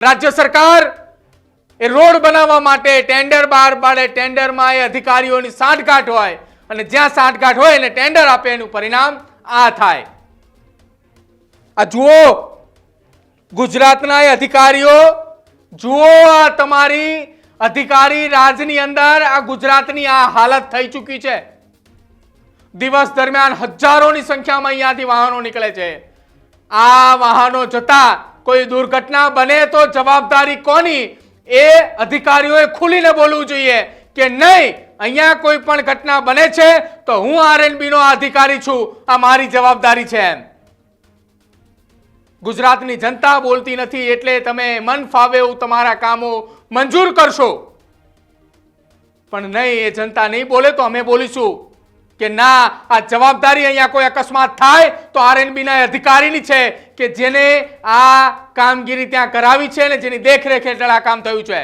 રાજ્ય સરકાર એ રોડ બનાવવા માટે ટેન્ડર બહાર પાડે, ટેન્ડરમાં એ અધિકારીઓની સાંઠગાંઠ હોય અને જ્યાં સાંઠગાંઠ હોય એને ટેન્ડર આપે, એનું પરિણામ આ થાય. આ જુઓ ગુજરાતના એ અધિકારીઓ, જુઓ આ તમારી અધિકારી રાજની અંદર આ ગુજરાતની આ હાલત થઈ ચૂકી છે. દિવસ દરમિયાન હજારોની સંખ્યામાં અહીંયાથી વાહનો નીકળે છે. આ વાહનો જતા કોઈ દુર્ઘટના બને તો જવાબદારી કોની? એ અધિકારીઓએ ખુલીને બોલવું જોઈએ કે નહીં, અહીંયા કોઈ પણ ઘટના બને છે તો હું આરએનબી નો અધિકારી છું, આ મારી જવાબદારી છે. એમ ગુજરાતની જનતા બોલતી નથી એટલે તમે મન ફાવે એવું તમારા કામો મંજૂર કરશો, પણ નહીં, એ જનતા નહીં બોલે તો અમે બોલીશું કે ના, આ જવાબદારી અહીંયા કોઈ અકસ્માત થાય તો આરએનબી ના અધિકારીની છે કે જેને આ કામગીરી ત્યાં કરાવી છે અને જેની દેખરેખ હેઠળ આ કામ થયું છે.